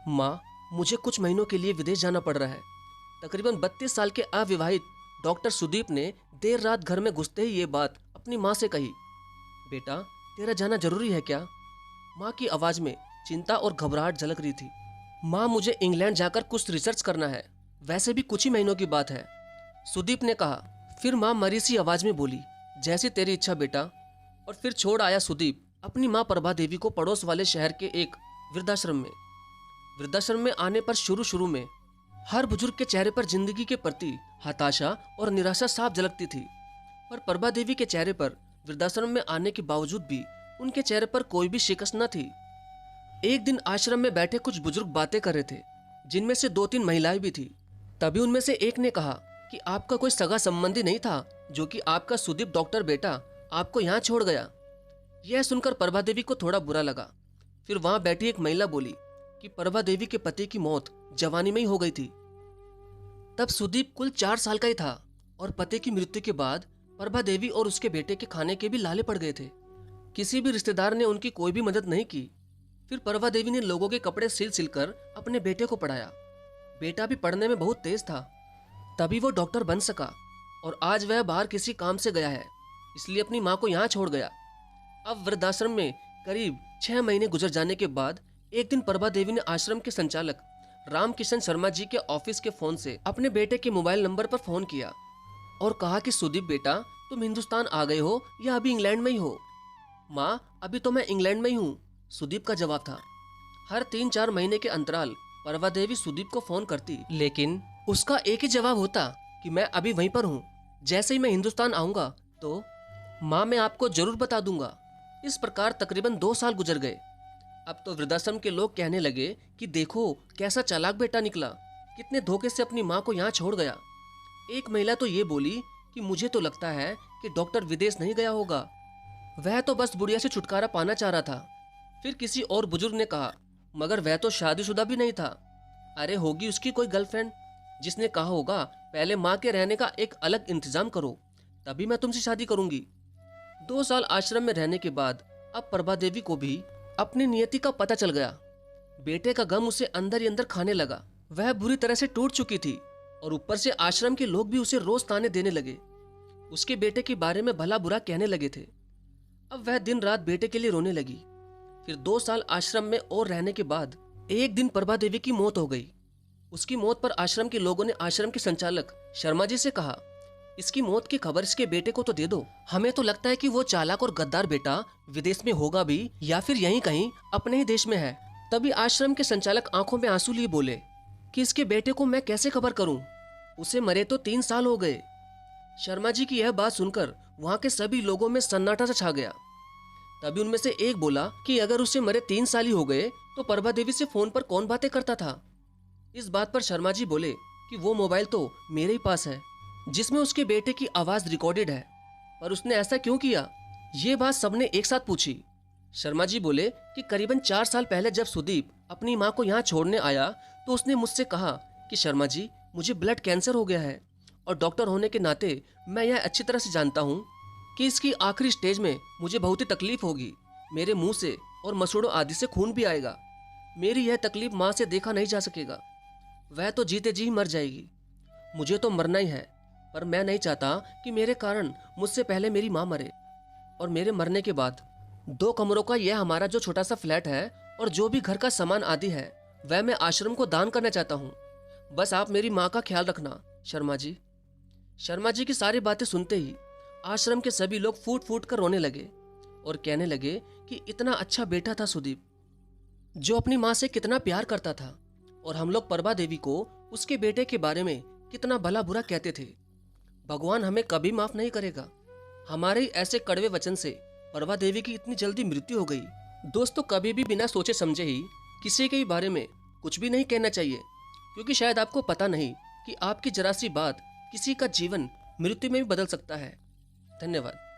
माँ, मुझे कुछ महीनों के लिए विदेश जाना पड़ रहा है। तकरीबन 32 साल के अविवाहित डॉक्टर सुदीप ने देर रात घर में घुसते ही ये बात अपनी माँ से कही। बेटा, तेरा जाना जरूरी है क्या? माँ की आवाज में चिंता और घबराहट झलक रही थी। माँ, मुझे इंग्लैंड जाकर कुछ रिसर्च करना है, वैसे भी कुछ ही महीनों की बात है, सुदीप ने कहा। फिर माँ मरी सी आवाज में बोली, जैसी तेरी इच्छा बेटा। और फिर छोड़ आया सुदीप अपनी माँ प्रभा देवी को पड़ोस वाले शहर के एक वृद्धाश्रम में। वृद्धाश्रम में आने पर शुरू में हर बुजुर्ग के चेहरे पर जिंदगी के प्रति हताशा और निराशा साफ झलकती थी, पर प्रभा देवी के चेहरे पर वृद्धाश्रम में आने के बावजूद भी उनके चेहरे पर कोई भी शिकस्त न थी। एक दिन आश्रम में बैठे कुछ बुजुर्ग बातें कर रहे थे, जिनमें से 2-3 महिलाएं भी थी। तभी उनमें से एक ने कहा कि आपका कोई सगा संबंधी नहीं था जो कि आपका सुदीप डॉक्टर बेटा आपको यहाँ छोड़ गया। यह सुनकर प्रभा देवी को थोड़ा बुरा लगा। फिर वहां बैठी एक महिला बोली कि प्रभा देवी के पति की मौत जवानी में ही हो गई थी। तब सुदीप कुल 4 साल का ही था और पति की मृत्यु के बाद प्रभा देवी और उसके बेटे के खाने के भी लाले पड़ गए थे। किसी भी रिश्तेदार ने उनकी कोई भी मदद नहीं की। फिर प्रभा देवी ने लोगों के कपड़े सिल कर अपने बेटे को पढ़ाया। बेटा भी पढ़ने में बहुत तेज था, तभी वो डॉक्टर बन सका और आज वह बाहर किसी काम से गया है, इसलिए अपनी माँ को यहाँ छोड़ गया। अब वृद्धाश्रम में करीब 6 महीने गुजर जाने के बाद एक दिन प्रभा देवी ने आश्रम के संचालक रामकिशन शर्मा जी के ऑफिस के फोन से अपने बेटे के मोबाइल नंबर पर फोन किया और कहा कि सुदीप बेटा, तुम हिंदुस्तान आ गए हो या अभी इंग्लैंड में ही हो? माँ, अभी तो मैं इंग्लैंड में ही हूँ, सुदीप का जवाब था। हर 3-4 महीने के अंतराल प्रभा देवी सुदीप को फोन करती, लेकिन उसका एक ही जवाब होता कि मैं अभी वहीं पर हूँ, जैसे ही मैं हिंदुस्तान आऊंगा तो माँ मैं आपको जरूर बता दूंगा। इस प्रकार तकरीबन 2 साल गुजर गए। अब तो वृद्धाश्रम के लोग कहने लगे कि देखो कैसा चालाक बेटा निकला, कितने धोखे से अपनी माँ को यहाँ छोड़ गया। एक महिला तो ये बोली कि मुझे तो लगता है कि डॉक्टर विदेश नहीं गया होगा, वह तो बस बुढ़िया से छुटकारा पाना चाह रहा था। फिर किसी और बुजुर्ग ने कहा, मगर वह तो शादीशुदा भी नहीं था। अरे होगी उसकी कोई गर्लफ्रेंड, जिसने कहा होगा पहले माँ के रहने का एक अलग इंतजाम करो, तभी मैं तुमसे शादी करूंगी। 2 साल आश्रम में रहने के बाद अब प्रभा देवी को भी अपनी नियति का पता चल गया। बेटे का गम उसे अंदर ही अंदर खाने लगा। वह बुरी तरह से टूट चुकी थी और ऊपर से आश्रम के लोग भी उसे रोज ताने देने लगे, उसके बेटे के बारे में भला बुरा कहने लगे थे। अब वह दिन रात बेटे के लिए रोने लगी। फिर 2 साल आश्रम में और रहने के बाद एक दिन प्रभा देवी की मौत हो गई। उसकी मौत पर आश्रम के लोगों ने आश्रम के संचालक शर्मा जी से कहा, इसकी मौत की खबर इसके बेटे को तो दे दो, हमें तो लगता है कि वो चालाक और गद्दार बेटा विदेश में होगा भी या फिर यहीं कहीं अपने ही देश में है। तभी आश्रम के संचालक आंखों में आंसू लिए बोले कि इसके बेटे को मैं कैसे खबर करूं, उसे मरे तो 3 साल हो गए। शर्मा जी की यह बात सुनकर वहां के सभी लोगों में सन्नाटा सा छा गया। तभी उनमें से एक बोला कि अगर उसे मरे 3 साल ही हो गए तो प्रभा देवी से फोन पर कौन बातें करता था। इस बात पर शर्मा जी बोले कि वो मोबाइल तो मेरे ही पास है जिसमें उसके बेटे की आवाज रिकॉर्डेड है, पर उसने ऐसा क्यों किया? ये बात सबने एक साथ पूछी। शर्मा जी बोले कि करीबन 4 साल पहले जब सुदीप अपनी माँ को यहाँ छोड़ने आया तो उसने मुझसे कहा कि शर्मा जी, मुझे ब्लड कैंसर हो गया है और डॉक्टर होने के नाते मैं यह अच्छी तरह से जानता हूँ कि इसकी आखिरी स्टेज में मुझे बहुत ही तकलीफ होगी। मेरे मुंह से और मसूड़ों आदि से खून भी आएगा। मेरी यह तकलीफ माँ से देखा नहीं जा सकेगा, वह तो जीते जी मर जाएगी। मुझे तो मरना ही है, पर मैं नहीं चाहता कि मेरे कारण मुझसे पहले मेरी माँ मरे। और मेरे मरने के बाद 2 कमरों का यह हमारा जो छोटा सा फ्लैट है और जो भी घर का सामान आदि है वह मैं आश्रम को दान करना चाहता हूँ। बस आप मेरी माँ का ख्याल रखना शर्मा जी। शर्मा जी की सारी बातें सुनते ही आश्रम के सभी लोग फूट फूट कर रोने लगे और कहने लगे कि इतना अच्छा बेटा था सुदीप, जो अपनी माँ से कितना प्यार करता था, और हम लोग प्रभा देवी को उसके बेटे के बारे में कितना भला बुरा कहते थे। भगवान हमें कभी माफ नहीं करेगा। हमारे ऐसे कड़वे वचन से प्रभा देवी की इतनी जल्दी मृत्यु हो गई। दोस्तों, कभी भी बिना सोचे समझे ही किसी के बारे में कुछ भी नहीं कहना चाहिए, क्योंकि शायद आपको पता नहीं कि आपकी जरा सी बात किसी का जीवन मृत्यु में भी बदल सकता है। धन्यवाद।